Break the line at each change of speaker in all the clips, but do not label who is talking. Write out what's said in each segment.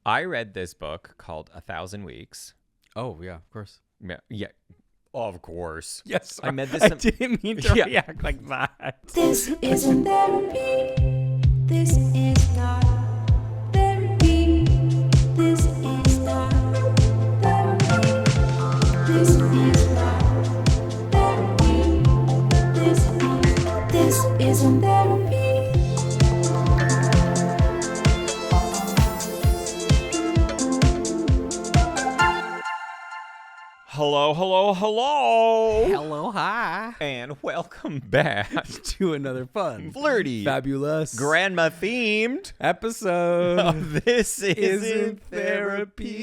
I read this book called 1,000 Weeks.
Oh, yeah, of course.
Yeah, of course.
Yes.
I met this.
I didn't mean to react like that.
This isn't therapy. This is not therapy. This is not therapy. This is not therapy. This isn't therapy.
Hello.
Hello, hi.
And welcome back
To another fun,
flirty,
fabulous,
grandma themed
episode
of This Isn't
Therapy.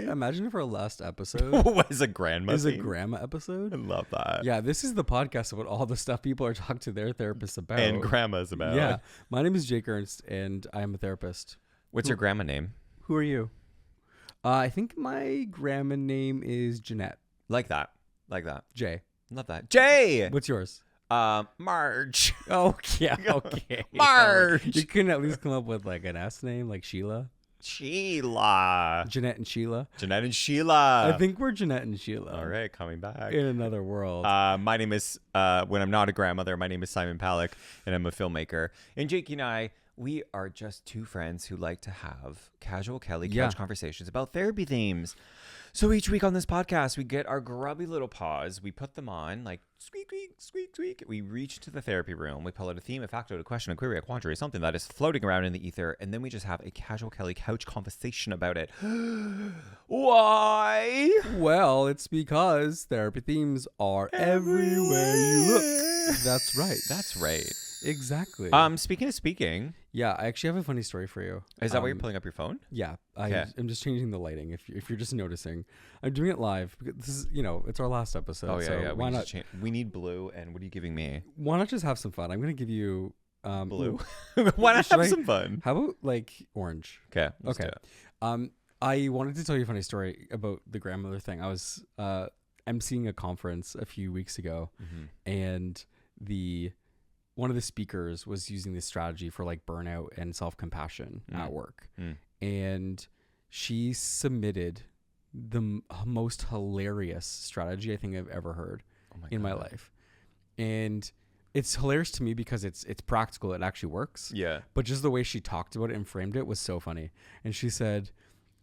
Imagine if our last episode
was a grandma
is a
theme.
grandma
I
episode.
love that.
Yeah, this is the podcast about all the stuff people are talking to their therapists about.
And grandmas about.
Yeah. My name is Jake Ernst, and I am a therapist.
What's your grandma name?
Who are you? I think my grandma name is Jeanette.
Like that.
Jay.
Love that. Jay.
What's yours?
Marge.
Oh, yeah. Okay.
Marge.
You couldn't at least come up with like an S name, like Sheila?
Sheila.
Jeanette and Sheila?
Jeanette and Sheila.
I think we're Jeanette and Sheila.
All right, coming back.
In another world.
My name is, when I'm not a grandmother, my name is Simon Palick, and I'm a filmmaker. And Jake and I, we are just two friends who like to have casual Kelly couch conversations about therapy themes. So each week on this podcast, we get our grubby little paws, we put them on, like squeak, squeak, squeak, squeak. We reach to the therapy room, we pull out a theme, a factoid, a question, a query, a quandary, something that is floating around in the ether, and then we just have a casual Kelly couch conversation about it. Why?
Well, it's because therapy themes are everywhere you look. That's right.
That's right.
Exactly.
Speaking.
Yeah, I actually have a funny story for you.
Is that why you're pulling up your phone?
Yeah,
Okay.
I'm just changing the lighting. If you're just noticing, I'm doing it live because this is it's our last episode.
Oh yeah,
so
yeah.
Why not?
We need blue, and what are you giving me?
Why not just have some fun? I'm gonna give you
Blue.
ooh,
Why not
should
have
I-
some fun?
How about like orange?
Okay. Let's
Okay.
do it.
I wanted to tell you a funny story about the grandmother thing. I was emceeing a conference a few weeks ago, and one of the speakers was using this strategy for like burnout and self-compassion at work. And she submitted the most hilarious strategy I think I've ever heard in my life. And it's hilarious to me because it's practical. It actually works.
Yeah.
But just the way she talked about it and framed it was so funny. And she said,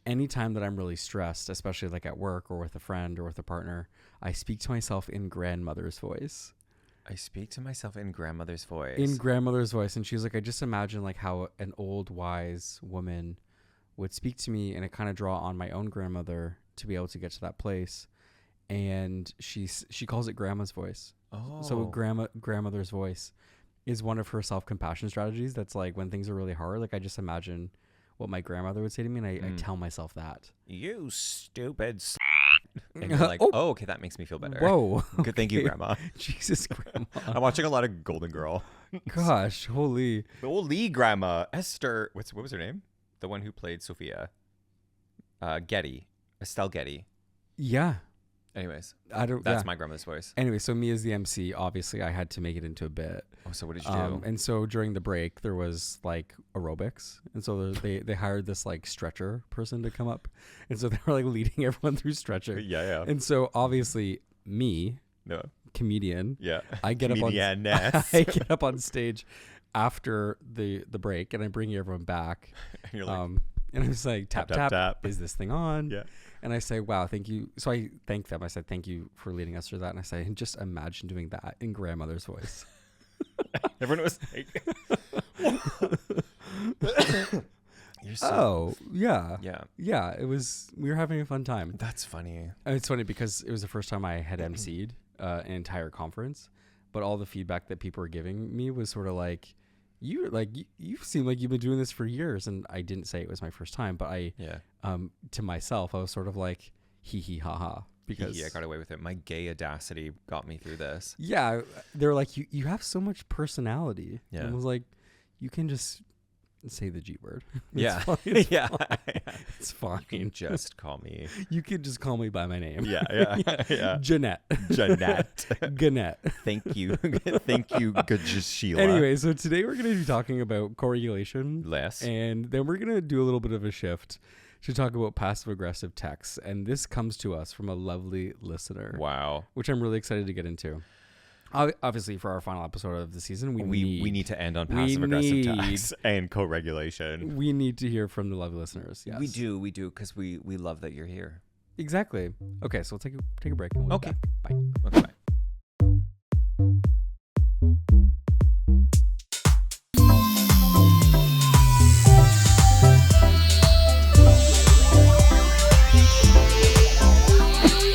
anytime that I'm really stressed, especially like at work or with a friend or with a partner, I speak to myself in grandmother's voice.
I speak to myself in grandmother's voice.
In grandmother's voice. And she was like, I just imagine like how an old wise woman would speak to me, and I kind of draw on my own grandmother to be able to get to that place. And she calls it grandma's voice.
Oh.
So grandmother's voice is one of her self-compassion strategies. That's like when things are really hard, like I just imagine what my grandmother would say to me, and I tell myself that.
You stupid and you're like,
Oh.
oh, okay, that makes me feel better.
Whoa.
Good, thank you,
Okay.
Grandma.
Jesus, grandma.
I'm watching a lot of Golden Girl.
Gosh, holy.
The old Lee grandma, Esther. What was her name? The one who played Sophia. Getty. Estelle Getty.
Yeah.
Anyways,
That's
my grandma's voice.
Anyway, so me as the MC, obviously I had to make it into a bit.
Oh, so what did you do?
And so during the break, there was like aerobics. And so they hired this like stretcher person to come up. And so they were like leading everyone through stretcher.
Yeah.
And so obviously me,
No.
comedian,
Yeah.
I get up on
Comedian-ness.
I get up on stage after the break, and I'm bringing everyone back.
And you're like,
And I'm just like, tap,
tap,
tap,
tap.
is this thing on?
Yeah.
And I say, wow, thank you. So I thank them. I said, thank you for leading us through that. And I say, just imagine doing that in grandmother's voice.
everyone was like, you're so.
Oh, yeah.
Yeah.
Yeah, we were having a fun time.
That's funny.
And it's funny because it was the first time I had emceed an entire conference, but all the feedback that people were giving me was sort of like, you seem like you've been doing this for years. And I didn't say it was my first time, but to myself, I was sort of like, hee hee ha ha. Because
I got away with it. My gay audacity got me through this.
yeah, they're like, you have so much personality.
Yeah.
And I was like, you can just say the G word.
Yeah.
Fine, it's
Yeah.
fine. It's fine.
Just call me.
You could just call me by my name.
Yeah.
Jeanette.
Jeanette.
Gannett.
Thank you. Thank you, good Sheila.
Anyway, so today we're going to be talking about co-regulation.
Less.
And then we're going to do a little bit of a shift to talk about passive aggressive texts. And this comes to us from a lovely listener.
Wow.
Which I'm really excited to get into. Obviously, for our final episode of the season, we
need to end on passive aggressive
need-
tax and co-regulation.
We need to hear from the lovely listeners. Yes.
We do, because we love that you're here.
Exactly. Okay, so we'll take a break. And we'll be
Okay.
back. Bye.
Okay, bye.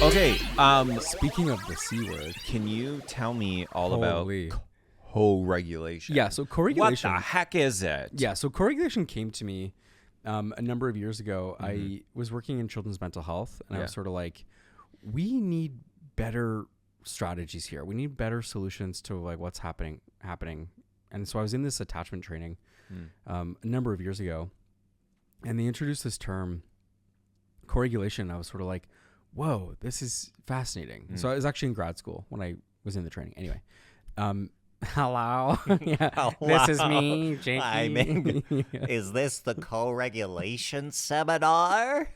Okay,
Speaking of the C word.
can you tell me all
Holy.
about co-regulation?
Yeah, so
What
co-regulation.
the heck is it?
Yeah, so co-regulation came to me a number of years ago.
Mm-hmm.
I was working in children's mental health, and I was
Yeah.
sort of like, we need better strategies here. We need better solutions to like what's happening. And so I was in this attachment training a number of years ago, and they introduced this term, co-regulation. I was sort of like, whoa, this is fascinating. So I was actually in grad school when I was in the training. Anyway, hello. Yeah, this is me, Jakey.
Hi, Meg. Is this the co-regulation seminar?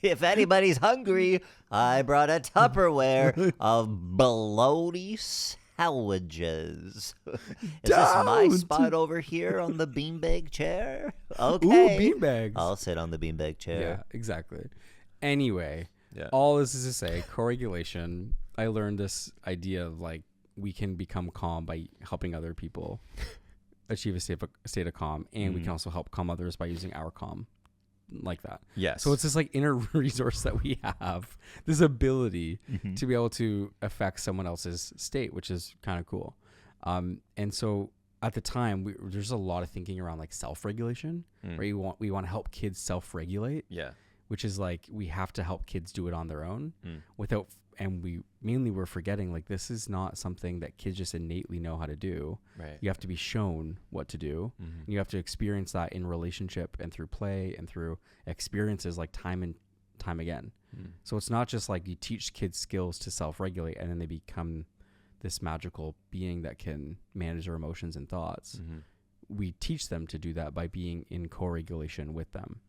If anybody's hungry, I brought a Tupperware of bologna sandwiches. Is this my
Don't.
spot over here on the beanbag chair?
Ooh,
Okay.
beanbags.
I'll sit on the beanbag
Yeah,
chair.
exactly. Anyway,
Yeah.
all this is to say, co-regulation, I learned this idea of like we can become calm by helping other people achieve a state of calm, and we can also help calm others by using our calm like that.
Yes.
So it's this like inner resource that we have, this ability
Mm-hmm.
to be able to affect someone else's state, which is kind of cool. And so at the time, there's a lot of thinking around like self-regulation, where we want to help kids self-regulate,
Yeah.
which is like we have to help kids do it on their own without, and we're forgetting like this is not something that kids just innately know how to do.
Right.
You have to be shown what to do. And you have to experience that in relationship and through play and through experiences like time and time again. So it's not just like you teach kids skills to self-regulate and then they become this magical being that can manage their emotions and thoughts. We teach them to do that by being in co-regulation with them.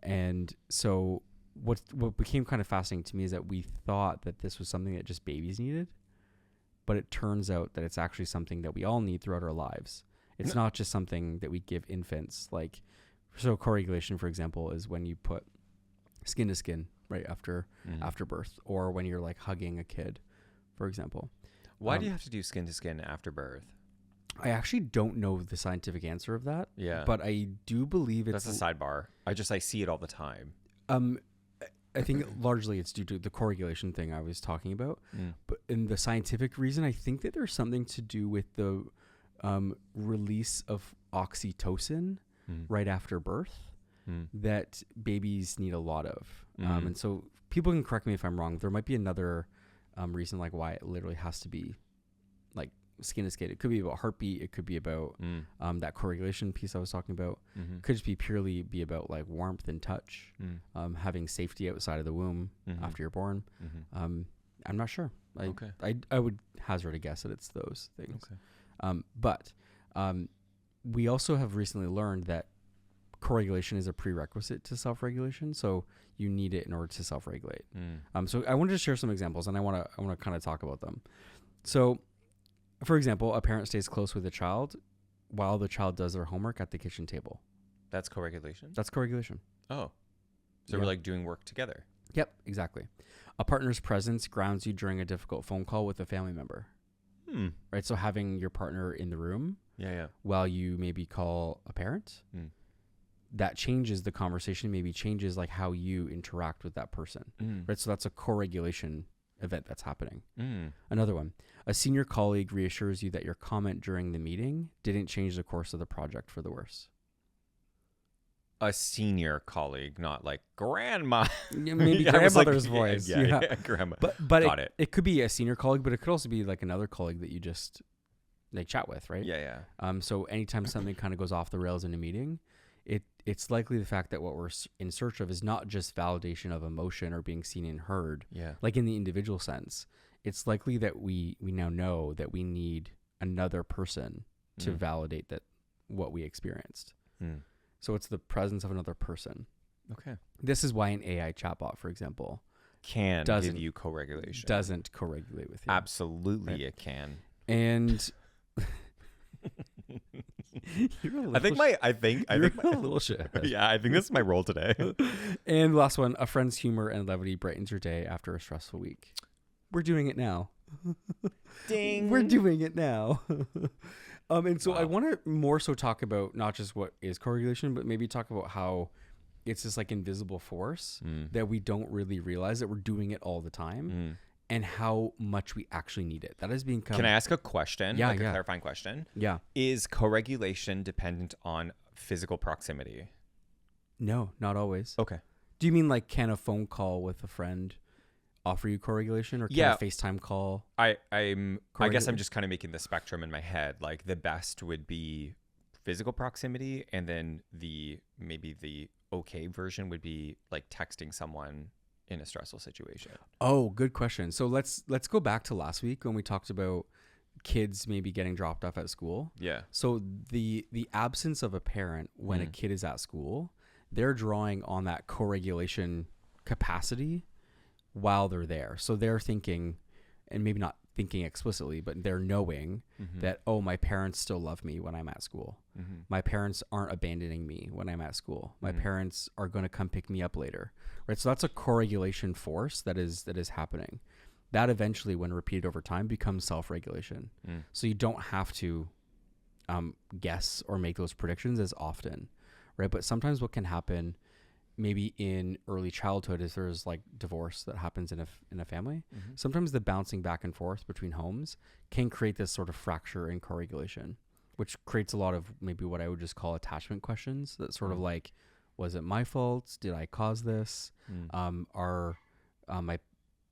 And so what became kind of fascinating to me is that we thought that this was something that just babies needed, but it turns out that it's actually something that we all need throughout our lives. It's not just something that we give infants. Like, so co-regulation, for example, is when you put skin to skin right after birth, or when you're like hugging a kid, for example.
Why do you have to do skin to skin after birth?
I actually don't know the scientific answer of that.
Yeah.
But I do believe it's
That's a sidebar. I see it all the time.
I think largely it's due to the co-regulation thing I was talking about. But in the scientific reason, I think that there's something to do with the release of oxytocin right after birth that babies need a lot of. And so people can correct me if I'm wrong. There might be another reason like why it literally has to be like skin to skin. It could be about heartbeat. It could be about that co-regulation piece I was talking about. Could just be purely about like warmth and touch, having safety outside of the womb after you're born. I'm not sure. I would hazard a guess that it's those things. But we also have recently learned that co-regulation is a prerequisite to self-regulation. So you need it in order to self-regulate. So I wanted to share some examples, and I want to kind of talk about them. So, for example, a parent stays close with a child while the child does their homework at the kitchen table.
That's co-regulation?
That's co-regulation.
Oh. So
Yeah.
we're like doing work together.
Yep, exactly. A partner's presence grounds you during a difficult phone call with a family member. Right? So having your partner in the room
Yeah.
while you maybe call a parent, that changes the conversation, maybe changes like how you interact with that person. Right? So that's a co-regulation event that's happening. Another one, a senior colleague reassures you that your comment during the meeting didn't change the course of the project for the worse.
A senior colleague, not like grandma.
Maybe
Yeah, I was like,
grandmother's voice.
Yeah, grandma.
But
Got it.
It could be a senior colleague, but it could also be like another colleague that you just like chat with, right?
Yeah, yeah.
So anytime something kind of goes off the rails in a meeting, it's likely the fact that what we're in search of is not just validation of emotion or being seen and heard,
Yeah.
like in the individual sense. It's likely that we now know that we need another person to validate that what we experienced. So it's the presence of another person.
Okay.
This is why an AI chatbot, for example,
Can
Doesn't-
give you co-regulation.
doesn't co-regulate with you.
Absolutely,
Right.
it can.
And you're a
I think
little
I think
you're a little shit.
yeah, I think this is my role today.
And last one, a friend's humor and levity brightens your day after a stressful week. We're doing it now.
Ding.
We're doing it now. And so I
Wow.
want to more so talk about not just what is co-regulation, but maybe talk about how it's this like invisible force that we don't really realize that we're doing it all the time, and how much we actually need it. That has become.
Can I ask a question?
Yeah,
like
yeah.
a clarifying question.
Yeah.
Is co-regulation dependent on physical proximity?
No, not always.
Okay.
Do you mean like can a phone call with a friend offer you co-regulation, or can
Yeah.
a FaceTime call?
I guess I'm
Co-regulate?
just kind of making the spectrum in my head. Like the best would be physical proximity, and then maybe the okay version would be like texting someone in a stressful situation.
Oh, good question. So let's go back to last week when we talked about kids maybe getting dropped off at school.
Yeah.
So the absence of a parent when a kid is at school, they're drawing on that co-regulation capacity while they're there. So they're thinking, and maybe not thinking explicitly, but they're knowing that, oh, my parents still love me when I'm at school. My parents aren't abandoning me when I'm at school. My parents are going to come pick me up later. Right? So that's a co-regulation force that is happening. That eventually, when repeated over time, becomes self-regulation. So you don't have to guess or make those predictions as often, right? But sometimes what can happen maybe in early childhood is there's like divorce that happens in a family. Sometimes the bouncing back and forth between homes can create this sort of fracture in co-regulation, which creates a lot of maybe what I would just call attachment questions that sort of like, was it my fault? Did I cause this? Are my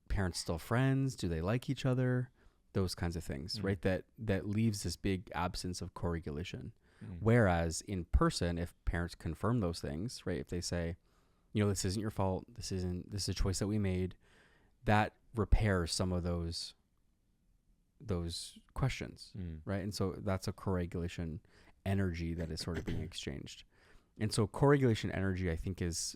parents still friends? Do they like each other? Those kinds of things, right? That leaves this big absence of co-regulation. Whereas in person, if parents confirm those things, right? If they say, you know, this isn't your fault. This is a choice that we made. That repairs some of those questions, right? And so that's a co-regulation energy that is sort of being exchanged. And so co-regulation energy, I think, is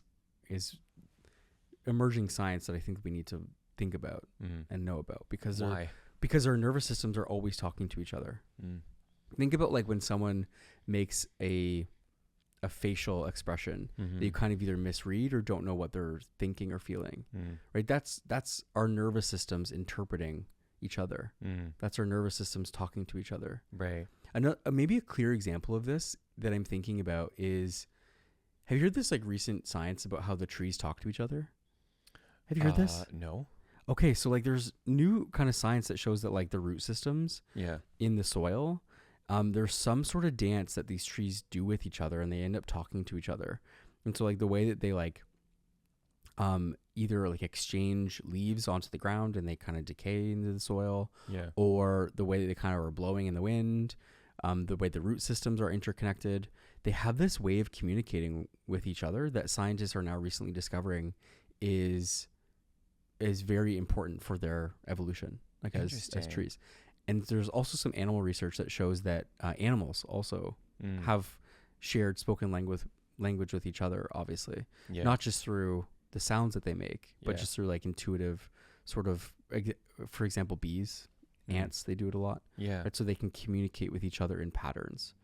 emerging science that I think we need to think about and know about because our nervous systems are always talking to each other. Think about like when someone makes a facial expression that you kind of either misread or don't know what they're thinking or feeling, right? That's our nervous systems interpreting each other. That's our nervous systems talking to each other.
Right.
Maybe a clear example of this that I'm thinking about is, have you heard this like recent science about how the trees talk to each other? Have you heard this?
No.
Okay, so like there's new kind of science that shows that like the root systems
Yeah.
in the soil, there's some sort of dance that these trees do with each other, and they end up talking to each other. And so like the way that they like either like exchange leaves onto the ground and they kind of decay into the soil,
Yeah.
or the way that they kind of are blowing in the wind, the way the root systems are interconnected, they have this way of communicating with each other that scientists are now recently discovering is very important for their evolution, like as trees. And there's also some animal research that shows that animals also have shared spoken language with each other, obviously, not just through the sounds that they make, but just through like intuitive sort of, for example, bees, ants, they do it a lot.
Yeah.
Right? So they can communicate with each other in patterns.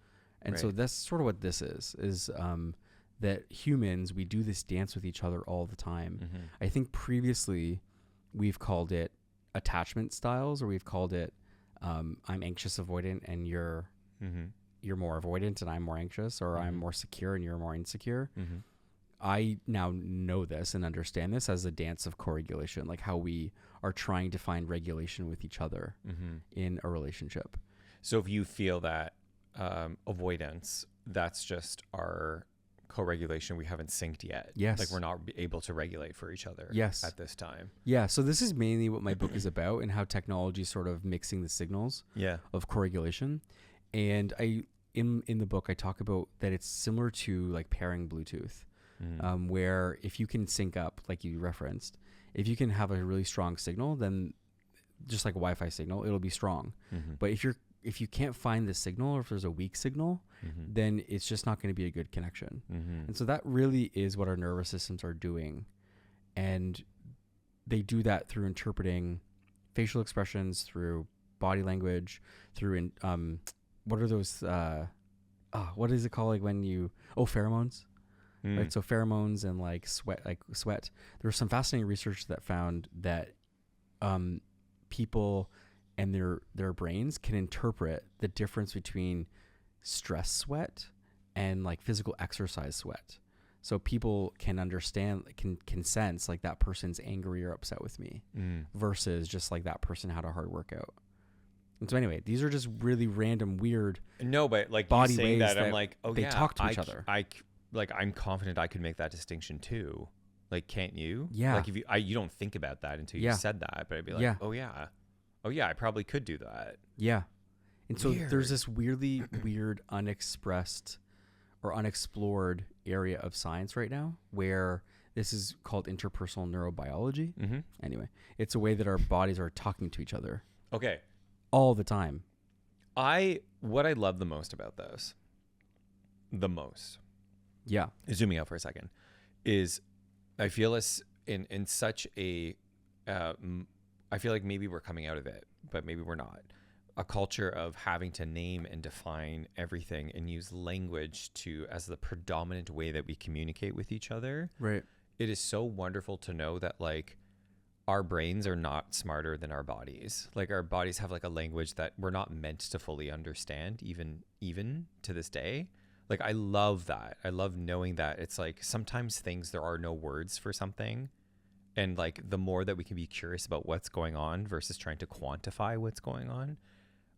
And so that's sort of what this is that humans, we do this dance with each other all the time. I think previously we've called it attachment styles, or we've called it I'm anxious avoidant and you're more avoidant and I'm more anxious, or I'm more secure and you're more insecure. I now know this and understand this as a dance of co-regulation, like how we are trying to find regulation with each other in a relationship.
So if you feel that avoidance, that's just our co-regulation we haven't synced yet.
Yes.
Like we're not able to regulate for each other.
Yes.
At this time.
Yeah. So this is mainly what my book is about, and how technology is sort of mixing the signals
Yeah.
of co-regulation. And in the book I talk about that it's similar to like pairing Bluetooth, where if you can sync up, like you referenced, if you can have a really strong signal, then just like a Wi-Fi signal, it'll be strong. But if you can't find the signal, or if there's a weak signal, then it's just not going to be a good connection. And so that really is what our nervous systems are doing. And they do that through interpreting facial expressions, through body language, through what are those what is it called, like when you pheromones, right? So pheromones and like sweat. There was some fascinating research that found that people and their brains can interpret the difference between stress sweat and like physical exercise sweat. So people can understand, can sense like that person's angry or upset with me versus just like that person had a hard workout. And so anyway, these are just really random, weird.
No, but like
body
you saying
ways
that, I'm
that
like, oh
they
yeah,
talk to each other.
I'm confident I could make that distinction too. Like, can't you?
Yeah.
Like if you don't think about that until you said that, but I'd be like,
Yeah.
oh yeah, I probably could do that.
Yeah. And so
Weird.
there's this weirdly weird, unexpressed or unexplored area of science right now where this is called interpersonal neurobiology. Anyway, it's a way that our bodies are talking to each other
Okay.
all the time.
What I love the most about this,
Yeah.
zooming out for a second, is I feel us in such a, I feel like maybe we're coming out of it, but maybe we're not. A culture of having to name and define everything and use language as the predominant way that we communicate with each other.
Right.
It is so wonderful to know that like our brains are not smarter than our bodies. Like our bodies have like a language that we're not meant to fully understand, even to this day. Like I love that. I love knowing that it's like sometimes things there are no words for something. And like the more that we can be curious about what's going on versus trying to quantify what's going on,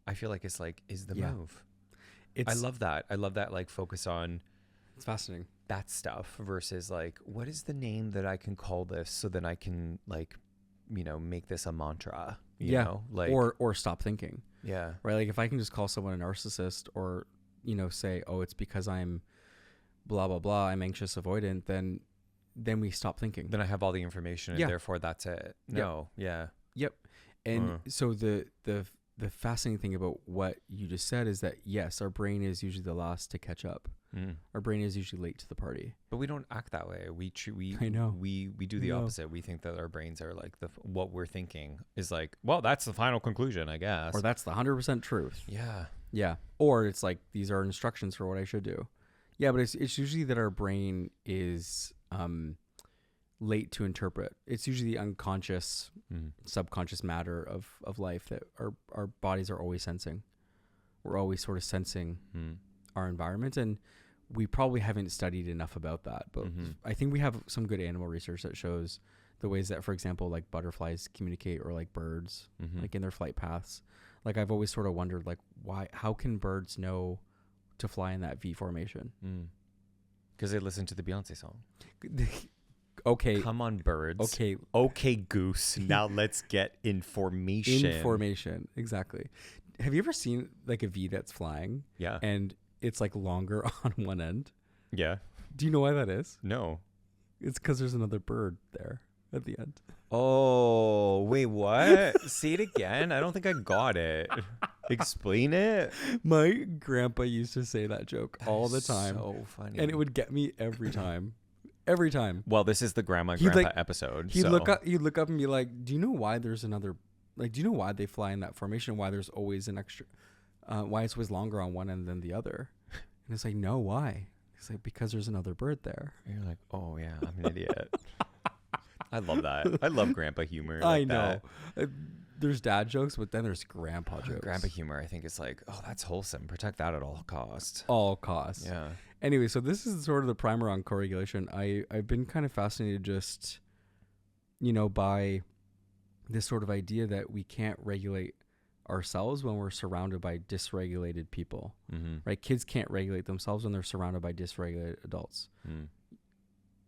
I feel like it's like is the move. I love that. I love that like focus on
It's fascinating.
that stuff versus like what is the name that I can call this so then I can like, you know, make this a mantra. You know? Like
or stop thinking.
yeah.
Right. Like if I can just call someone a narcissist or, you know, say, oh, it's because I'm blah, blah, blah, I'm anxious avoidant, then we stop thinking.
Then I have all the information and therefore that's it. No. Yeah.
Yep. And so the fascinating thing about what you just said is that yes, our brain is usually the last to catch up. Our brain is usually late to the party.
But we don't act that way.
I know.
We do the opposite. We think that our brains are like what we're thinking is like, well, that's the final conclusion, I guess.
Or that's the 100% truth.
Yeah.
Yeah. Or it's like these are instructions for what I should do. Yeah, but it's usually that our brain is late to interpret. It's usually the unconscious, subconscious matter of life that our bodies are always sensing. We're always sort of sensing our environment, and we probably haven't studied enough about that. But I think we have some good animal research that shows the ways that, for example, like butterflies communicate or like birds, like in their flight paths. Like I've always sort of wondered, like how can birds know to fly in that V formation?
Because they listen to the Beyonce song.
Okay.
Come on, birds.
Okay.
Okay, goose. Now let's get information.
Information. Exactly. Have you ever seen like a V that's flying?
Yeah.
And it's like longer on one end?
Yeah.
Do you know why that is?
No.
It's because there's another bird there at the end.
Oh, wait, what? Say it again. I don't think I got it. Explain it.
My grandpa used to say that joke all the time.
So funny.
And it would get me every time. Every time.
Well, this is the grandpa episode.
He'd look up and be like, do you know why there's another, like, do you know why they fly in that formation? Why there's always an extra, why it's always longer on one end than the other? And it's like, no, why? It's like, because there's another bird there.
And you're like, oh yeah, I'm an idiot. I love that. I love grandpa humor.
I know. There's dad jokes, but then there's grandpa jokes.
Grandpa humor, I think, is like, oh, that's wholesome. Protect that at all costs.
All costs.
Yeah.
Anyway, so this is sort of the primer on co-regulation. I've been kind of fascinated just, you know, by this sort of idea that we can't regulate ourselves when we're surrounded by dysregulated people,
Mm-hmm.
right? Kids can't regulate themselves when they're surrounded by dysregulated adults.
Mm.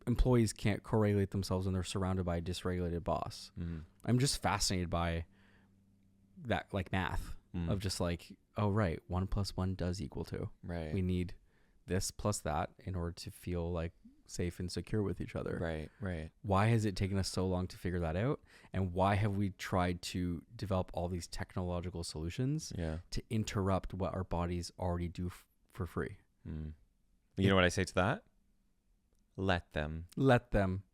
Employees can't co-regulate themselves when they're surrounded by a dysregulated boss.
Mm-hmm.
I'm just fascinated by that, like math
Mm.
of just like, oh, right, 1 + 1 does equal 2.
Right.
We need this plus that in order to feel like safe and secure with each other.
Right. Right.
Why has it taken us so long to figure that out? And why have we tried to develop all these technological solutions
Yeah.
to interrupt what our bodies already do for free?
Mm. You know what I say to that? Let them.
Let them.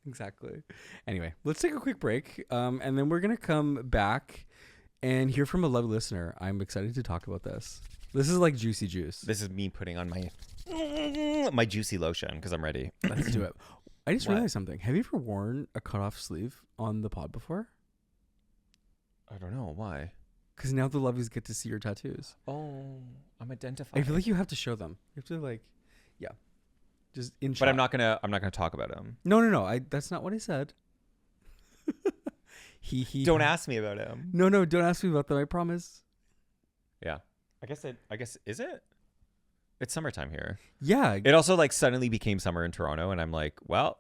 Exactly. Anyway, let's take a quick break. And then we're going to come back and hear from a lovely listener. I'm excited to talk about this. This is like juicy juice.
This is me putting on my juicy lotion because I'm ready.
Let's do it. I just
What?
realized something. Have you ever worn a cutoff sleeve on the pod before?
I don't know why.
Because now the lovies get to see your tattoos.
Oh, I'm identifying.
I feel like you have to show them. You have to like, yeah, just in.
But I'm not gonna talk about him.
No. That's not what I said. he.
Don't ask me about him.
No, don't ask me about them. I promise.
Yeah. I guess is it? It's summertime here.
Yeah.
It also like suddenly became summer in Toronto, and I'm like, well,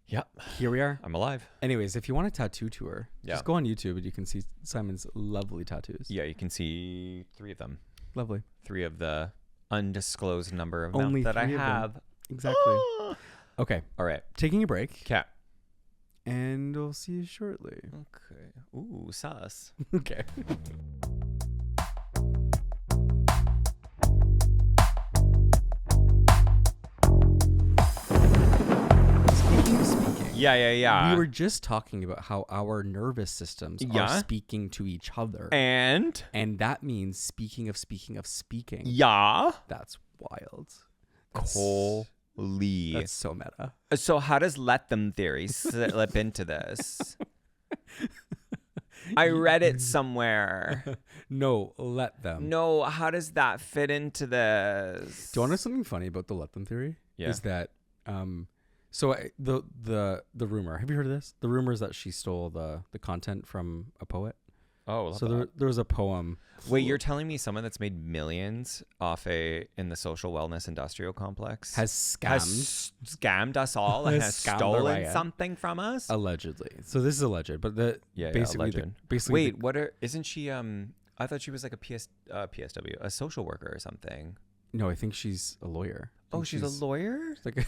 yeah,
Here we are.
I'm alive.
Anyways, if you want a tattoo tour,
Yeah.
just go on YouTube and you can see Simon's lovely tattoos.
Yeah, you can see 3 of them.
Lovely.
3 of the undisclosed number of
Only
that I
3 of them.
have.
Exactly. Okay.
All right.
Taking a break,
Cat.
and we'll see you shortly.
Okay. Ooh, sus.
Okay. Speaking.
Yeah.
We were just talking about how our nervous systems
Yeah.
are speaking to each other.
And
And that means speaking of speaking.
yeah.
That's wild.
Holy.
That's so meta.
So how does let them theory slip into this? I read it somewhere.
No, let them.
No, how does that fit into this?
Do you want to know something funny about the let them theory?
Yeah.
Is that the rumor? Have you heard of this? The rumor is that she stole the content from a poet.
Oh,
So there was a poem.
Wait, you're telling me someone that's made millions in the social wellness industrial complex
has
scammed us all and has
Scammed the
stolen
riot.
something from us?
allegedly. So this is alleged, but basically
alleged. Wait, isn't she I thought she was like a PSW, a social worker or something.
no, I think she's a lawyer. I
Oh,
think
she's a lawyer?
like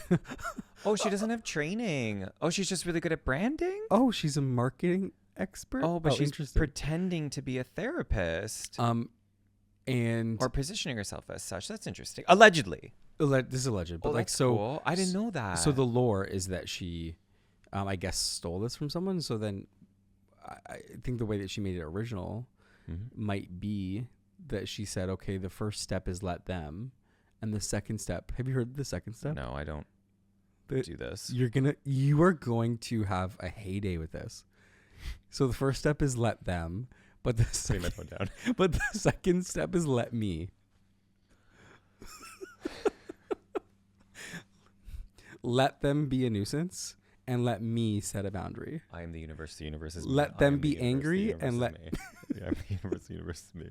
Oh, she doesn't have training. Oh, she's just really good at branding?
oh, she's a marketing expert.
Oh, but she's
interesting.
pretending to be a therapist
And
or positioning herself as such. That's interesting. Allegedly.
this is alleged, but like
that's
so
cool. I didn't know that.
So the lore is that she, I guess, stole this from someone. So then, I think the way that she made it original might be that she said, "Okay, the first step is let them, and the second step." Have you heard the second step?
No, I don't
The-
do this.
You are going to have a heyday with this. So the first step is let them, but the
Putting my
second,
phone down.
but the second step is let me. Let them be a nuisance and let me set a boundary.
I am the universe. The universe is
Let
me.
them
I am
be
the universe,
angry
the universe
and
is
let-
me. Yeah, I'm the universe. The universe is me.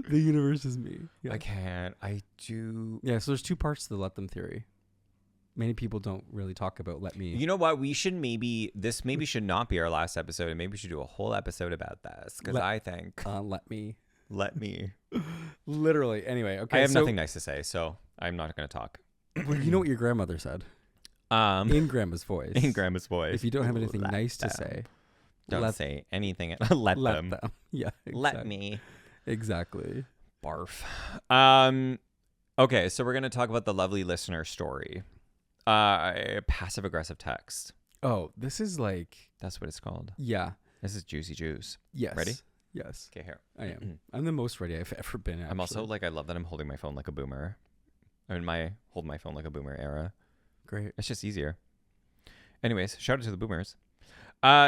The universe is me. Yeah.
I can't. I do.
Yeah, so there's 2 parts to the let them theory. Many people don't really talk about let me.
You know what? We should this maybe should not be our last episode, and maybe we should do a whole episode about this because I think
Let me.
let me.
Literally. Anyway, okay.
I have
so,
nothing nice to say, so I'm not going to talk.
Well, you know what your grandmother said in grandma's voice.
in grandma's voice.
If you don't have anything
Let
nice to
them.
say,
Don't say anything. Let them.
Yeah.
Let me.
Exactly.
Barf. Okay, so we're gonna talk about the lovely listener story. Passive aggressive text.
Oh, this is like,
That's what it's called.
yeah.
This is juicy juice.
Yes.
Ready?
Yes.
Okay, here.
I am. I'm the most ready I've ever been.
I'm also
actually.
like, I love that I'm holding my phone like a boomer. I'm in my hold my phone like a boomer era.
Great.
It's just easier. Anyways, shout out to the boomers.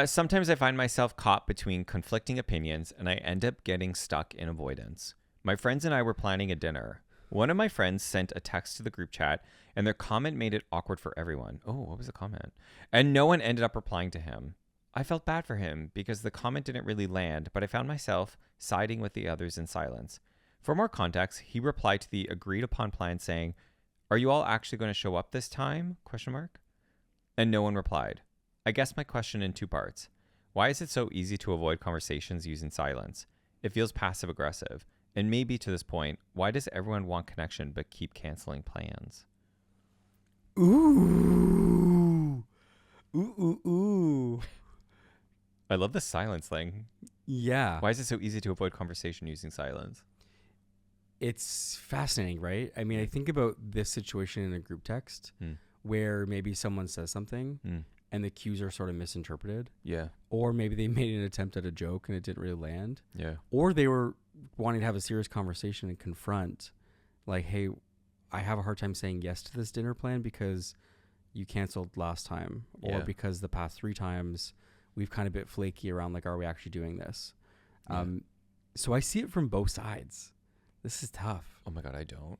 Sometimes I find myself caught between conflicting opinions and I end up getting stuck in avoidance. My friends and I were planning a dinner. One of my friends sent a text to the group chat and their comment made it awkward for everyone. Oh, what was the comment? And no one ended up replying to him. I felt bad for him because the comment didn't really land, but I found myself siding with the others in silence. For more context, he replied to the agreed upon plan saying, "Are you all actually going to show up this time?" ? And no one replied. I guess my question in 2 parts. Why is it so easy to avoid conversations using silence? It feels passive aggressive. And maybe to this point, why does everyone want connection but keep canceling plans?
Ooh. Ooh.
I love the silence thing.
Yeah.
Why is it so easy to avoid conversation using silence?
It's fascinating, right? I mean, I think about this situation in a group text where maybe someone says something and the cues are sort of misinterpreted.
Yeah.
Or maybe they made an attempt at a joke and it didn't really land.
Yeah.
Or they were wanting to have a serious conversation and confront, like, hey, I have a hard time saying yes to this dinner plan because you canceled last time. Or because the past 3 times we've kind of been flaky around, like, are we actually doing this?
Yeah.
So I see it from both sides. This is tough.
Oh my God, I don't.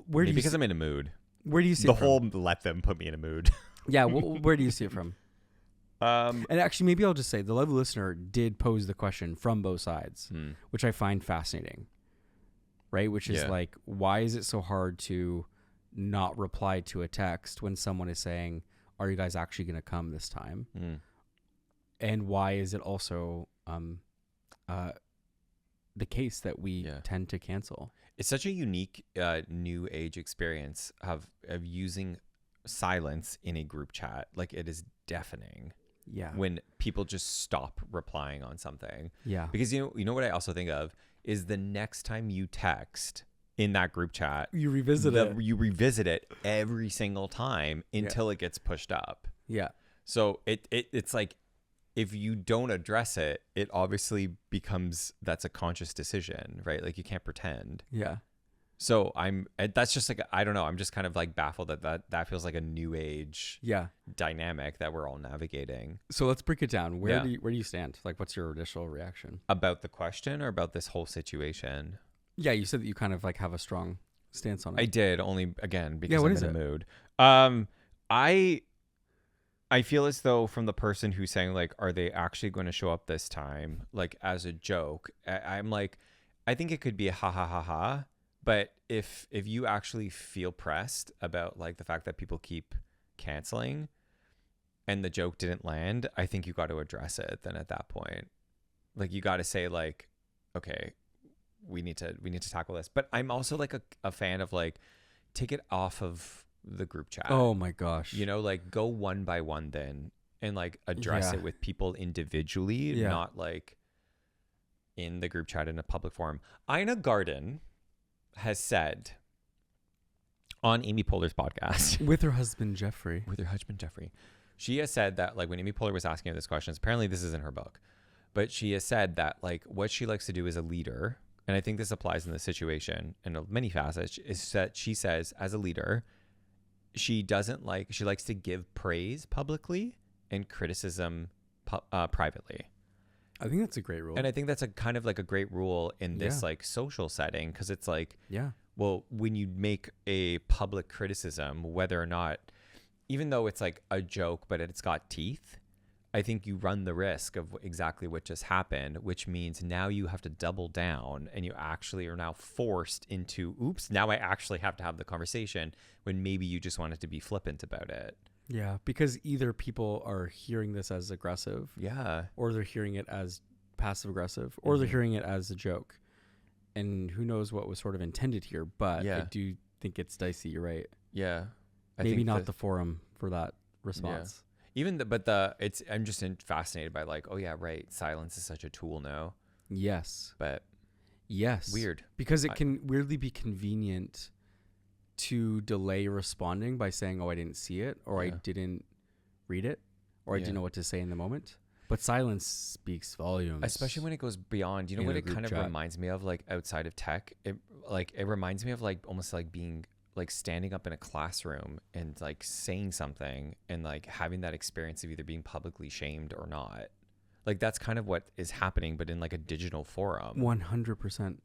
Where do you
because I'm in a mood.
Where do you see
the
it from?
whole let them put me in a mood?
Yeah, where do you see it from? And actually, maybe I'll just say the lovely listener did pose the question from both sides, which I find fascinating, right? Which is like, why is it so hard to not reply to a text when someone is saying, are you guys actually going to come this time? And why is it also the case that we tend to cancel?
It's such a unique new age experience of using silence in a group chat. Like, it is deafening.
Yeah.
When people just stop replying on something.
Yeah.
Because you know what I also think of is the next time you text in that group chat,
you revisit it.
You revisit it every single time until it gets pushed up.
Yeah.
So it's like, if you don't address it, it obviously becomes, that's a conscious decision, right? Like, you can't pretend.
Yeah.
So that's just like, I don't know. I'm just kind of like baffled that feels like a new age dynamic that we're all navigating.
So let's break it down. Where do you stand? Like, what's your initial reaction?
About the question or about this whole situation?
Yeah, you said that you kind of like have a strong stance on it.
I did, only again because
what
I'm
is
in a
it?
mood. I feel as though from the person who's saying, like, are they actually going to show up this time? Like, as a joke, I'm like, I think it could be a ha ha ha ha. But if you actually feel pressed about, like, the fact that people keep canceling and the joke didn't land, I think you got to address it then at that point. Like, you got to say, like, okay, we need to tackle this. But I'm also like a fan of, like, take it off of the group chat.
Oh my gosh.
You know, like, go one by one then and, like, address it with people individually, not like in the group chat in a public forum. Ina Garten has said on Amy Poehler's podcast
with her husband Jeffrey.
She has said that, like, when Amy Poehler was asking her this question, apparently this is in her book, but she has said that, like, what she likes to do as a leader, and I think this applies in this situation in many facets, is that she says as a leader, she likes to give praise publicly and criticism privately.
I think that's a great rule.
And I think that's a kind of like a great rule in this like social setting, because it's like, well, when you make a public criticism, whether or not, even though it's like a joke, but it's got teeth, I think you run the risk of exactly what just happened, which means now you have to double down and you actually are now forced into, oops, now I actually have to have the conversation when maybe you just wanted to be flippant about it.
Yeah, because either people are hearing this as aggressive, or they're hearing it as passive aggressive, or they're hearing it as a joke. And who knows what was sort of intended here, but I do think it's dicey, you're right.
Yeah.
Maybe not the forum for that response.
Yeah. I'm just fascinated by, like, oh yeah, right, silence is such a tool now.
Yes.
But
weird. Because it can weirdly be convenient to delay responding by saying, oh, I didn't see it, or I didn't read it, or I didn't know what to say in the moment. But silence speaks volumes.
Especially when it goes beyond, you know what it kind of reminds me of, like, outside of tech? It reminds me of, like, almost like being, like, standing up in a classroom and, like, saying something and, like, having that experience of either being publicly shamed or not. Like, that's kind of what is happening, but in, like, a digital forum.
100%.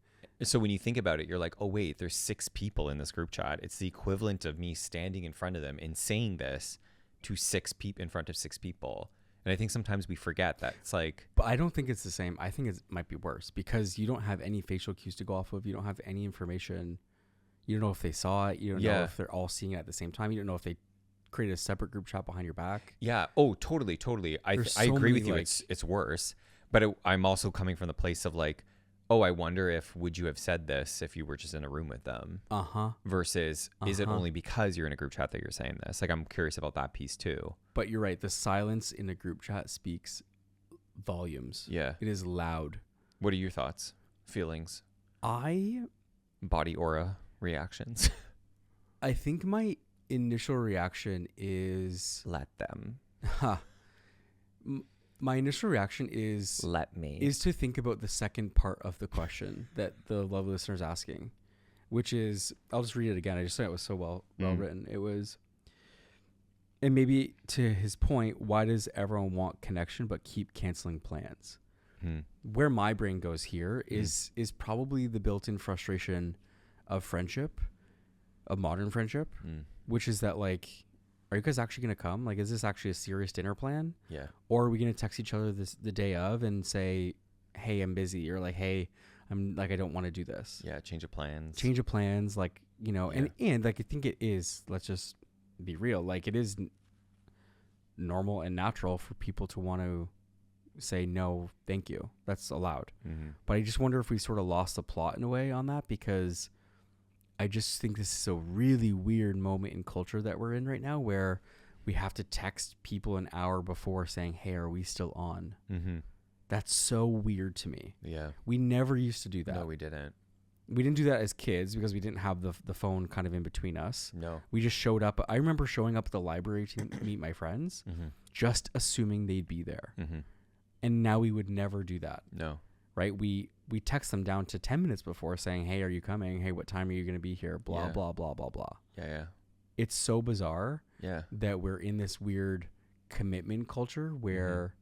So when you think about it, you're like, oh, wait, there's 6 people in this group chat. It's the equivalent of me standing in front of them and saying this to 6 people in front of 6 people. And I think sometimes we forget that it's like,
But I don't think it's the same. I think it might be worse because you don't have any facial cues to go off of. You don't have any information. You don't know if they saw it. You don't know if they're all seeing it at the same time. You don't know if they created a separate group chat behind your back.
yeah. Oh, totally. I
There's
I
so
agree
many,
with you.
like-
It's worse. But I'm also coming from the place of like, oh, I wonder if would you have said this if you were just in a room with them versus is it only because you're in a group chat that you're saying this? Like, I'm curious about that piece too.
But you're right. The silence in a group chat speaks volumes.
Yeah.
It is loud.
What are your thoughts, feelings,
I
body aura reactions?
think my initial reaction is
Let them.
my initial reaction is
Let me.
to think about the second part of the question that the lovely listener is asking, which is, I'll just read it again. I just thought it was so well written. It was, and maybe to his point, why does everyone want connection but keep canceling plans? Where my brain goes here is probably the built-in frustration of friendship, of modern friendship, which is that like, are you guys actually going to come? Like, is this actually a serious dinner plan?
Yeah.
Or are we going to text each other the day of and say, hey, I'm busy, or like, hey, I'm like, I don't want to do this.
Yeah. Change of plans.
Change of plans, like, you know, and like, I think it is, let's just be real. Like, it is normal and natural for people to want to say, no, thank you. That's allowed. But I just wonder if we sort of lost the plot in a way on that, because I just think this is a really weird moment in culture that we're in right now, where we have to text people an hour before saying, hey, are we still on? That's so weird to me.
Yeah.
We never used to do that.
No, we didn't.
We didn't do that as kids because we didn't have the phone kind of in between us.
No.
We just showed up. I remember showing up at the library to meet my friends, just assuming they'd be there. And now we would never do that.
No.
Right? We text them down to 10 minutes before saying, hey, are you coming? Hey, what time are you going to be here? Blah, blah, blah, blah, blah.
Yeah.
It's so bizarre
Yeah.
that we're in this weird commitment culture where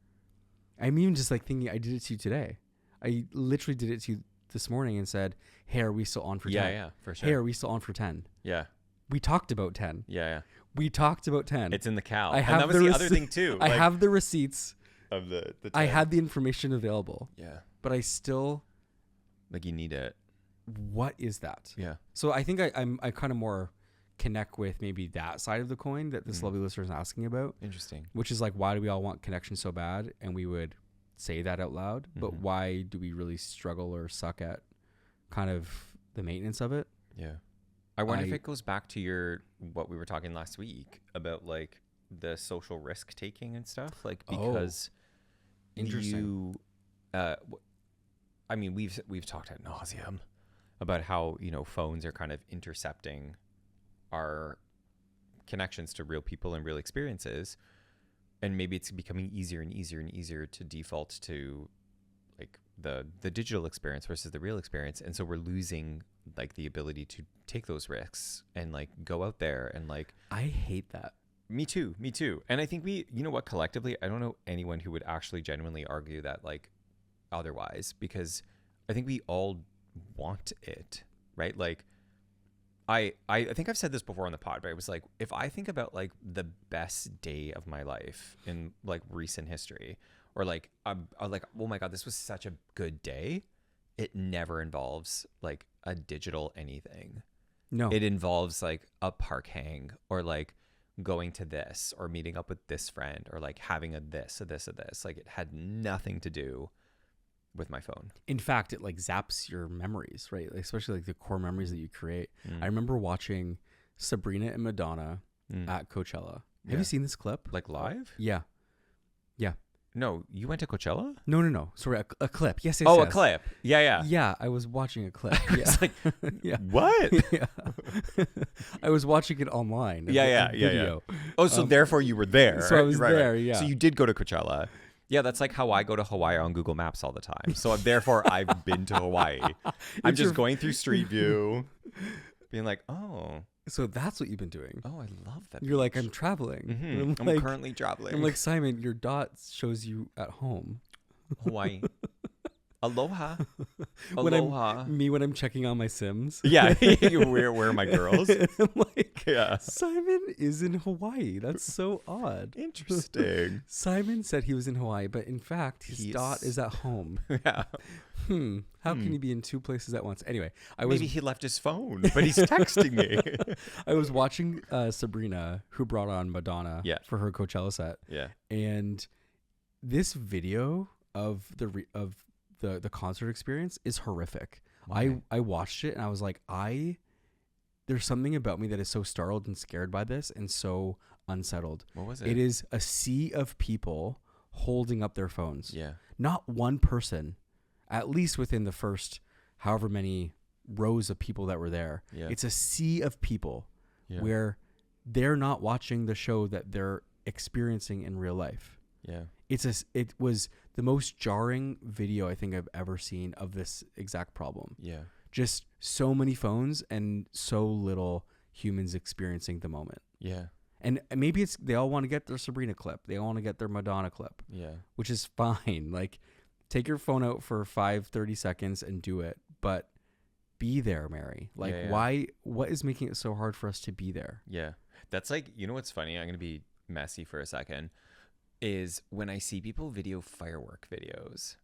I'm even just like thinking, I did it to you today. I literally did it to you this morning and said, hey, are we still on for 10?
Yeah, for sure.
Hey, are we still on for 10?
Yeah.
We talked about 10.
Yeah.
We talked about 10.
It's in the cal.
I
And
have
that was the other thing too.
I
like,
have the receipts.
of the
I
10.
had the information available.
Yeah.
But I still,
Like, you need it.
what is that?
Yeah.
So I think I kind of more connect with maybe that side of the coin that this lovely listener is asking about,
Interesting.
which is like, why do we all want connection so bad? And we would say that out loud, but why do we really struggle or suck at kind of the maintenance of it?
Yeah. I wonder if it goes back to what we were talking last week about like the social risk taking and stuff, like, because
interesting.
I mean, we've talked ad nauseum about how, you know, phones are kind of intercepting our connections to real people and real experiences, and maybe it's becoming easier and easier and easier to default to like the digital experience versus the real experience, and so we're losing like the ability to take those risks and like go out there and like.
I hate that.
Me too. And I think you know what, collectively, I don't know anyone who would actually genuinely argue that like otherwise, because I think we all want it, right? Like I think I've said this before on the pod, but it was like, if I think about like the best day of my life in like recent history, or like I'm like, oh my God, this was such a good day. It never involves like a digital anything.
No.
It involves like a park hang, or like going to this, or meeting up with this friend, or like having a this. Like, it had nothing to do with my phone.
In fact, it like zaps your memories, right? Like, especially like the core memories that you create. I remember watching Sabrina and Madonna at Coachella. Have you seen this clip?
Like live?
Yeah.
No, you went to Coachella?
No. Sorry, a clip. Yes.
Oh,
yes.
a clip. Yeah.
Yeah, I was watching a clip. Yeah.
It's like,
yeah.
what?
Yeah. I was watching it online.
Yeah.
Video.
Oh, so therefore you were there.
So I was there, yeah.
So you did go to Coachella. Yeah, that's like how I go to Hawaii on Google Maps all the time. So therefore I've been to Hawaii. I'm just going through Street View, being like, oh.
So that's what you've been doing.
Oh, I love that.
You're like, I'm traveling. And
I'm
like,
currently traveling.
I'm like, Simon, your dot shows you at home.
Hawaii. Aloha.
when
Aloha.
when I'm checking on my Sims.
Yeah. where are my girls?
I'm like,
Yeah.
Simon is in Hawaii. That's so odd.
Interesting.
Simon said he was in Hawaii, but in fact, his dot is at home.
Yeah.
How can he be in two places at once? Anyway, I was
Maybe he left his phone, but he's texting me.
I was watching Sabrina, who brought on Madonna for her Coachella set.
Yeah.
And this video of the concert experience is horrific.
Okay.
I watched it and I was like, there's something about me that is so startled and scared by this and so unsettled.
What was it?
It is a sea of people holding up their phones.
Yeah.
Not one person, at least within the first however many rows of people that were there.
Yeah.
It's a sea of people
Yeah.
where they're not watching the show that they're experiencing in real life.
Yeah.
It was the most jarring video I think I've ever seen of this exact problem.
Yeah.
Just so many phones and so little humans experiencing the moment.
Yeah.
And maybe they all want to get their Sabrina clip. They all want to get their Madonna clip.
Yeah.
Which is fine. Like, take your phone out for 30 seconds and do it. But be there, Mary. Like, what is making it so hard for us to be there?
Yeah. That's like, you know what's funny? I'm going to be messy for a second. Is when I see people video firework videos.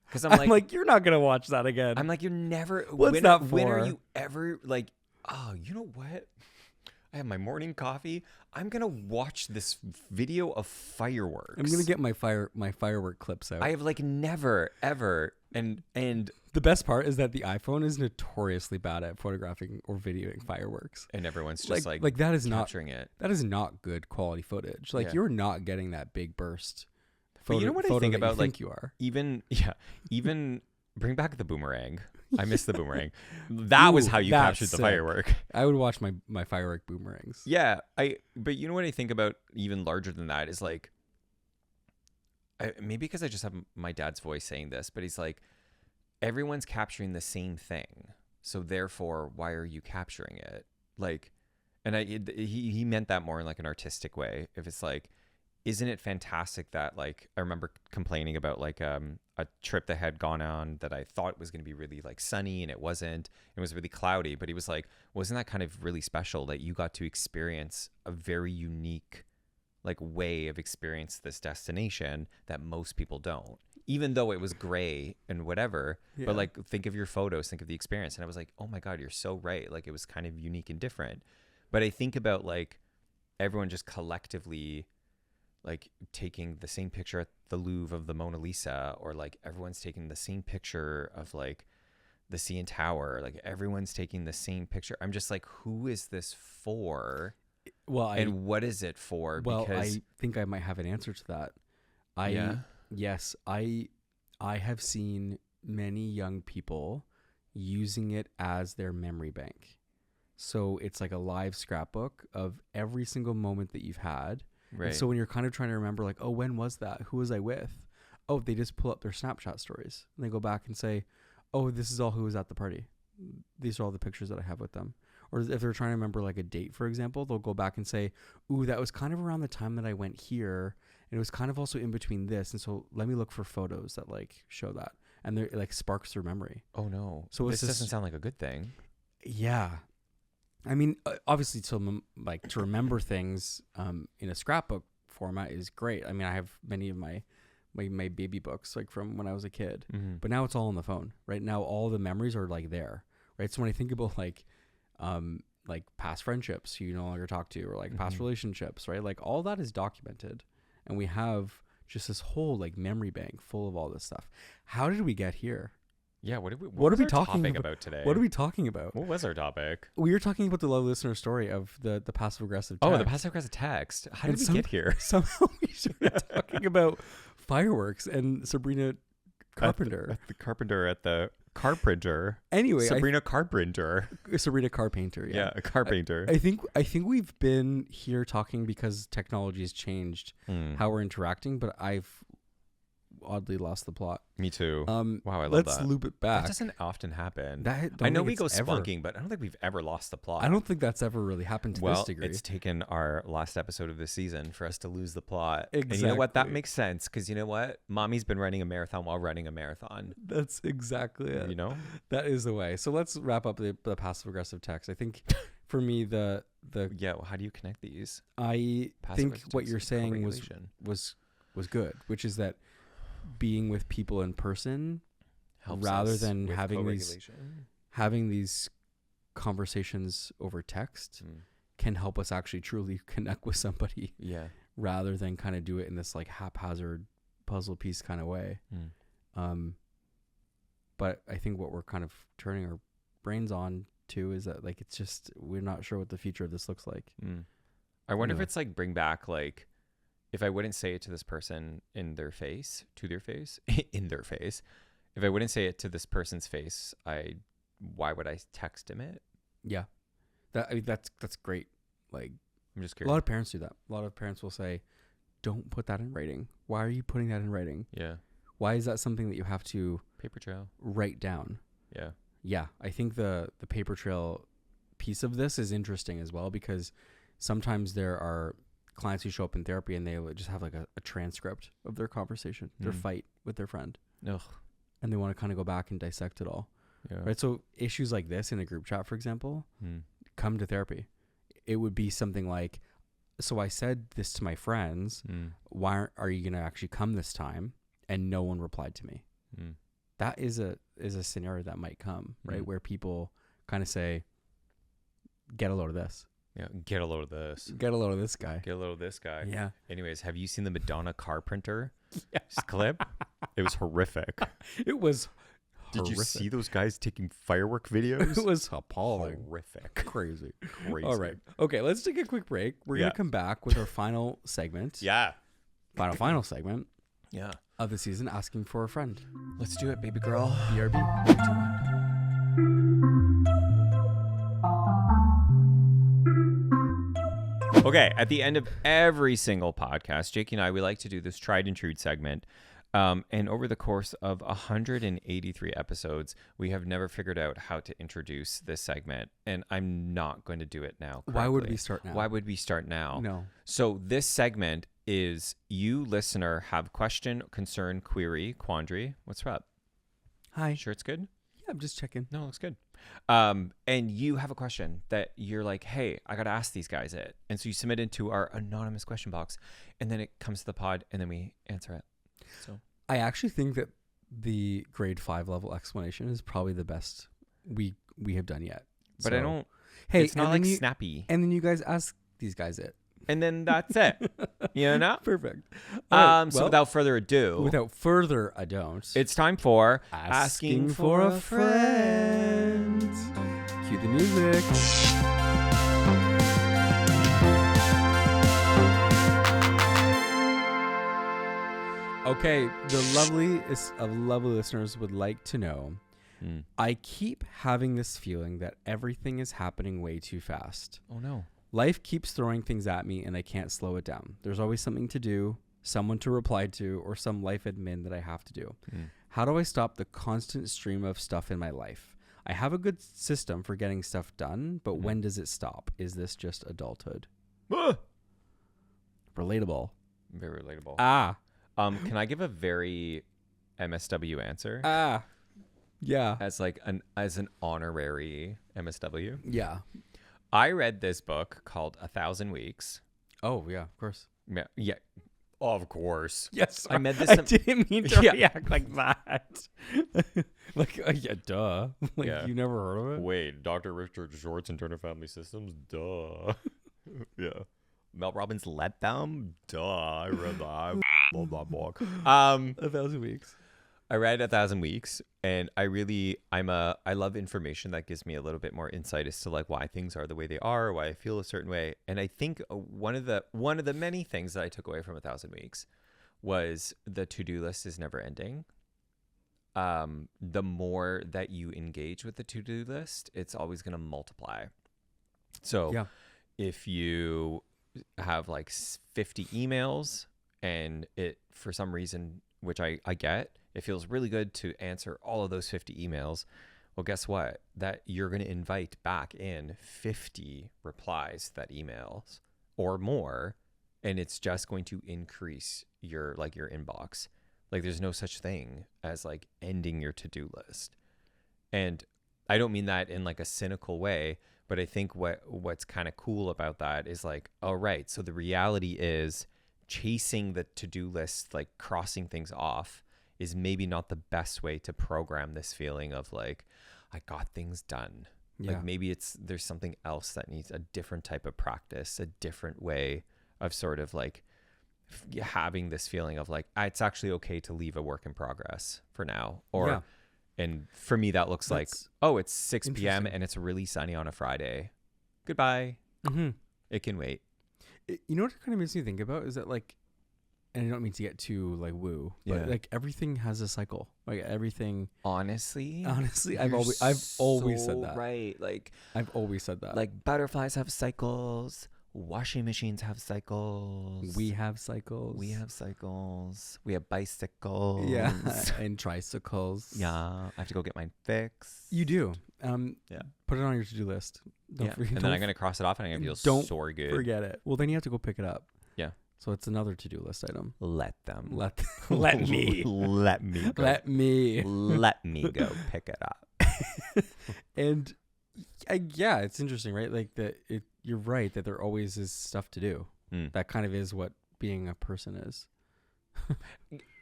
Because I'm like,
you're not going to watch that again.
I'm like, you're never.
What's that for?
When are you ever like, oh, you know what? I have my morning coffee. I'm going to watch this video of fireworks.
I'm going to get my firework clips out.
I have like never, ever. And
the best part is that the iPhone is notoriously bad at photographing or videoing fireworks.
And everyone's just like
that is
capturing it.
That is not good quality footage. Like, you're not getting that big burst.
But you know what I think about?
Like, you are.
Even bring back the boomerang. I miss the boomerang. That was how you captured the firework.
I would watch my firework boomerangs.
Yeah, but you know what I think about even larger than that is like, maybe because I just have my dad's voice saying this, but he's like, everyone's capturing the same thing, so therefore, why are you capturing it? Like, and he meant that more in like an artistic way. If it's like, isn't it fantastic that, like, I remember complaining about like a trip that had gone on that I thought was going to be really like sunny and it wasn't. It was really cloudy, but he was like, wasn't that kind of really special that you got to experience a very unique like way of experience this destination that most people don't, even though it was gray and whatever. But like, think of your photos, think of the experience. And I was like, oh my God, you're so right. Like, it was kind of unique and different. But I think about like everyone just collectively like taking the same picture at the Louvre of the Mona Lisa, or like everyone's taking the same picture of like the CN Tower. Like, everyone's taking the same picture. I'm just like, who is this for?
Well,
and what is it for?
Well,
because
I think I might have an answer to that. Yes, I have seen many young people using it as their memory bank. So it's like a live scrapbook of every single moment that you've had.
Right.
And so when you're kind of trying to remember, like, oh, when was that? Who was I with? Oh, they just pull up their Snapchat stories and they go back and say, oh, this is all who was at the party. These are all the pictures that I have with them. Or if they're trying to remember like a date, for example, they'll go back and say, ooh, that was kind of around the time that I went here. And it was kind of also in between this. And so let me look for photos that like show that. And they're like sparks their memory.
Oh no.
So
this doesn't sound like a good thing.
Yeah. I mean, obviously to remember things in a scrapbook format is great. I mean, I have many of my baby books like from when I was a kid, but now it's all on the phone. Right now, all the memories are like there. Right. So when I think about like past friendships you no longer talk to, or like past relationships, right? Like all that is documented, and we have just this whole like memory bank full of all this stuff. How did we get here?
Yeah, what
are we talking
about today?
What are we talking about?
What was our topic? We
were talking about the love listener story of the passive aggressive text.
Oh, the passive aggressive text. How did we get here?
Somehow we started talking about fireworks and Sabrina Carpenter.
At the Carpenter.
Anyway,
Sabrina Carpenter.
Sabrina Carpainter.
Yeah, a Carpainter.
I think we've been here talking because technology has changed how we're interacting, but I've oddly lost the plot.
Me too. Wow, I love
let's
that.
loop it back.
That doesn't often happen.
That-
I
don't
know
think
we
it's
go
ever-
spunking, but I don't think we've ever lost the plot.
I don't think that's ever really happened to this
Well,
degree.
it's taken our last episode of the season for us to lose the plot. And you know what? That
Exactly.
makes sense because you know what? Mommy's been running a marathon while running a marathon.
That's exactly it.
You know?
That is the way. So let's wrap up the passive aggressive text. I think for me the
Yeah. Well, how do you connect these?
I think
Passive-aggressive
what you're
text,
saying was
co-regulation.
good, which is that being with people in person
Helps
rather
us
than
with
having these conversations over text
Mm.
can help us actually truly connect with somebody
Yeah.
rather than kind of do it in this like haphazard puzzle piece kind of way.
Mm.
But I think what we're kind of turning our brains on to is that like it's just we're not sure what the future of this looks like.
Mm. I wonder if
No.
it's like bring back like if I wouldn't say it to this person in their face, to their face, in their face. If I wouldn't say it to this person's face, why would I text him it?
Yeah, that's great. Like
I'm just
a
curious.
lot of parents do that. A lot of parents will say, "Don't put that in writing. Why are you putting that in writing?
Yeah.
Why is that something that you have to
Paper trail.
write down?"
Yeah.
Yeah, I think the paper trail piece of this is interesting as well because sometimes there are clients who show up in therapy and they will just have like a transcript of their conversation, their
Mm.
fight with their friend,
Ugh.
and they want to kind of go back and dissect it all.
Yeah.
Right. So issues like this in a group chat, for example,
Mm.
come to therapy. It would be something like, so I said this to my friends.
Mm.
Why are you going to actually come this time? And no one replied to me.
Mm.
That is a scenario that might come, right?
Mm.
Where people kind of say, get a load of this.
Yeah. Get a load of this.
Get a load of this guy.
Get a load of this guy.
Yeah.
Anyways, have you seen the Madonna car printer clip? It was horrific.
It was
Did you
horrific.
see those guys taking firework videos?
It was appalling.
Horrific.
Crazy.
Crazy.
All right. Okay, let's take a quick break. We're
Yeah.
going to come back with our final segment.
Yeah.
Final segment
Yeah.
of the season, asking for a friend.
Let's do it, baby girl.
BRB.
Okay, at the end of every single podcast, Jake and I, we like to do this tried and true segment. And over the course of 183 episodes, we have never figured out how to introduce this segment. And I'm not going to do it now.
Why would
correctly.
we start now?
Why would we start now?
No.
So this segment is you, listener, have question, concern, query, quandary. What's up?
Hi.
Sure it's good?
Yeah, I'm just checking.
No, it looks good. And you have a question that you're like, hey, I got to ask these guys it. And so you submit it to our anonymous question box, and then it comes to the pod, and then we answer it. So
I actually think that the grade 5 level explanation is probably the best we have done yet.
but
So-
I don't,
Hey,
it's not
and
like
then you,
snappy.
and then you guys ask these guys it.
And then that's it. You know?
Perfect. All right,
So
well,
without further ado,
without further ado,
it's time for
asking for a friend. Cue the music. Okay, the loveliest of lovely listeners would like to know,
Hmm.
I keep having this feeling that everything is happening way too fast.
Oh no.
Life keeps throwing things at me and I can't slow it down. There's always something to do, someone to reply to, or some life admin that I have to do. How do I stop the constant stream of stuff in my life? I have a good system for getting stuff done, but when does it stop? Is this just adulthood? Relatable.
Very relatable.
Ah.
Can I give a very MSW answer
Ah. Yeah.
as like as an honorary MSW?
Yeah.
I read this book called 1,000 Weeks.
Oh, yeah, of course.
Yeah, of course.
Yes.
I met this
I
some-
didn't mean to
Yeah.
react like that. Like, yeah, duh. Like,
Yeah.
you never heard of it?
Wait, Dr. Richard Short's Internal Family Systems? Duh. Yeah. Mel Robbins let them? Duh. I read that. I love that book.
1,000 weeks.
I read 1,000 Weeks, and I love information that gives me a little bit more insight as to like why things are the way they are, why I feel a certain way. And I think one of the many things that I took away from 1,000 Weeks was the to-do list is never ending. The more that you engage with the to-do list, it's always going to multiply. So
Yeah.
if you have like 50 emails and it for some reason which I get. It feels really good to answer all of those 50 emails. Well, guess what? That you're going to invite back in 50 replies to that emails or more, and it's just going to increase your inbox. Like there's no such thing as like ending your to-do list. And I don't mean that in like a cynical way, but I think what's kind of cool about that is like, all right, so the reality is chasing the to-do list, like crossing things off, is maybe not the best way to program this feeling of like, I got things done.
Yeah.
Like maybe there's something else that needs a different type of practice, a different way of sort of like having this feeling of like, it's actually okay to leave a work in progress for now. Or, and for me, that looks like, it's 6 p.m. and it's really sunny on a Friday. Goodbye.
Mm-hmm.
It can wait.
You know what it kind of makes me think about is that like, and I don't mean to get too like woo, but like everything has a cycle. Like everything.
Honestly,
I've always said that.
Right. Like
I've always said that.
Like butterflies have cycles. Washing machines have cycles.
We have cycles.
We have cycles. We have bicycles.
Yeah. And tricycles.
Yeah. I have to go get mine fixed.
You do.
Yeah.
Put it on your to-do list.
And then I'm going to cross it off and I'm going to feel so good.
Forget it. Well, then you have to go pick it up.
Yeah.
So it's another to-do list item.
Let them.
Let me.
Let me go.
Let me.
Let me go pick it up.
And yeah, it's interesting, right? Like you're right that there always is stuff to do. That kind of is what being a person is.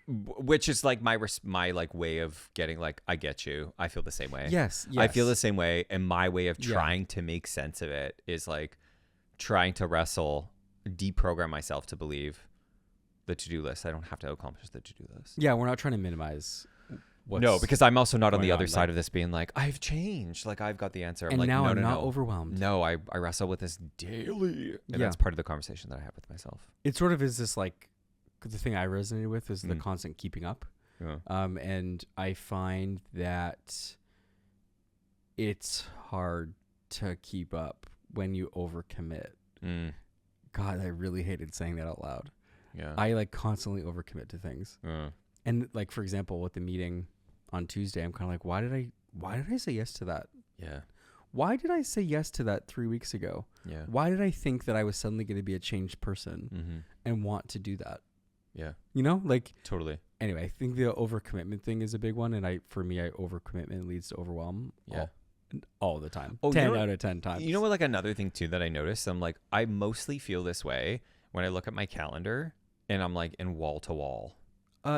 Which is like my like way of getting like, I get you. I feel the same way.
Yes.
I feel the same way. And my way of trying to make sense of it is like trying to deprogram myself to believe the to-do list. I don't have to accomplish the to-do list.
Yeah, we're not trying to minimize
no, because I'm also not on the other side of this being like, I've changed. Like I've got the answer.
And
like,
now I'm not
no.
overwhelmed.
No, I wrestle with this daily. And that's part of the conversation that I have with myself.
It sort of is this like, the thing I resonated with is the constant keeping up.
Yeah.
And I find that it's hard to keep up when you overcommit. God, I really hated saying that out loud.
Yeah.
I like constantly overcommit to things. And like, for example, with the meeting on Tuesday, I'm kind of like, why did I say yes to that?
Yeah.
Why did I say yes to that 3 weeks ago?
Yeah.
Why did I think that I was suddenly going to be a changed person and want to do that?
Yeah.
You know, like
totally.
Anyway, I think the overcommitment thing is a big one. And for me, overcommitment leads to overwhelm.
Yeah.
All the time.
10
out of 10 times.
You know what, like another thing too that I noticed, I'm like, I mostly feel this way when I look at my calendar and I'm like in wall to wall.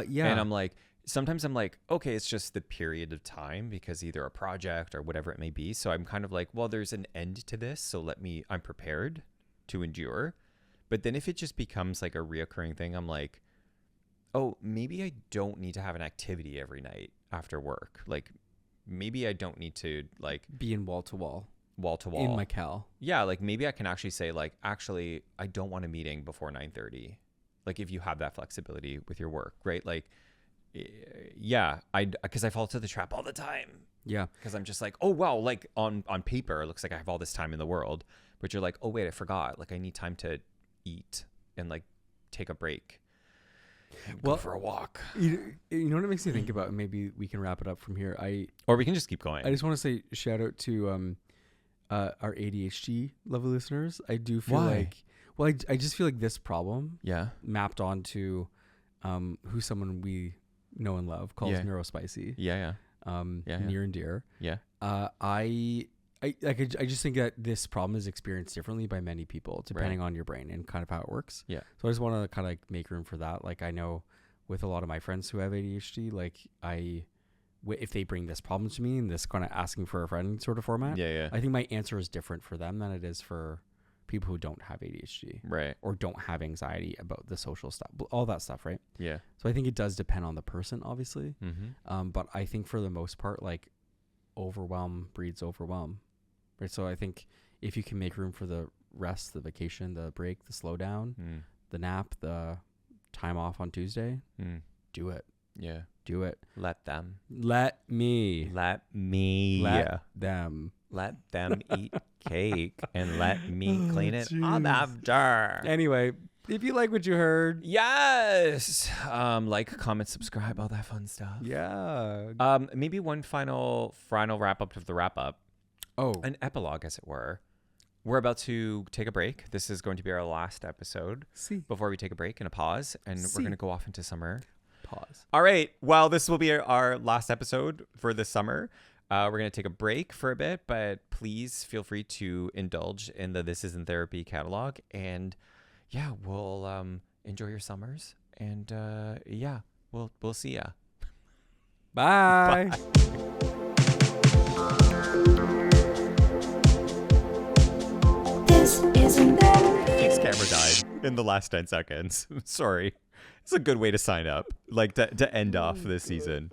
Yeah.
And I'm like, sometimes I'm like, okay, it's just the period of time because either a project or whatever it may be. So I'm kind of like, well, there's an end to this. So I'm prepared to endure. But then if it just becomes like a reoccurring thing, I'm like, oh, maybe I don't need to have an activity every night after work. Like maybe I don't need to like
be in wall to wall
in
my cal.
Yeah. Like maybe I can actually say like, actually, I don't want a meeting before 9:30. Like if you have that flexibility with your work, right? Like, yeah, because I fall to the trap all the time.
Yeah.
Because I'm just like, oh, wow. Like on paper, it looks like I have all this time in the world, but you're like, oh, wait, I forgot. Like I need time to eat and like take a break. Go for a walk.
You know what it makes me think about? Maybe we can wrap it up from here.
Or we can just keep going.
I just want to say shout out to our ADHD level listeners. I do feel like, well, I just feel like this problem mapped onto who someone we know and love calls Neurospicy.
Yeah.
Near and dear.
Yeah.
I just think that this problem is experienced differently by many people depending on your brain and kind of how it works.
Yeah.
So I just want to kind of like make room for that. Like I know with a lot of my friends who have ADHD, like if they bring this problem to me in this kind of asking for a friend sort of format, I think my answer is different for them than it is for people who don't have ADHD.
Right.
Or don't have anxiety about the social stuff, all that stuff. Right.
Yeah.
So I think it does depend on the person, obviously. But I think for the most part, like overwhelm breeds overwhelm. Right. So I think if you can make room for the rest, the vacation, the break, the slow down, the nap, the time off on Tuesday, do it.
Yeah.
Do it.
Let them.
Let me.
Let me.
Let them.
Let them eat cake and let me clean it up after.
Anyway, If you like what you heard,
Yes. Like, comment, subscribe, all that fun stuff.
yeah.
Maybe one final wrap up of the wrap up,
Oh,
an epilogue, as it were. We're about to take a break. This is going to be our last episode
see.
before we take a break and a pause, and
See.
we're going to go off into summer.
Pause.
All right. Well, this will be our last episode for this summer. We're going to take a break for a bit, but please feel free to indulge in the This Isn't Therapy catalog. And yeah, we'll enjoy your summers. And yeah, we'll see ya.
Bye.
This isn't therapy.
Jake's camera died in the last 10 seconds. Sorry. It's a good way to sign up, like to end off this season.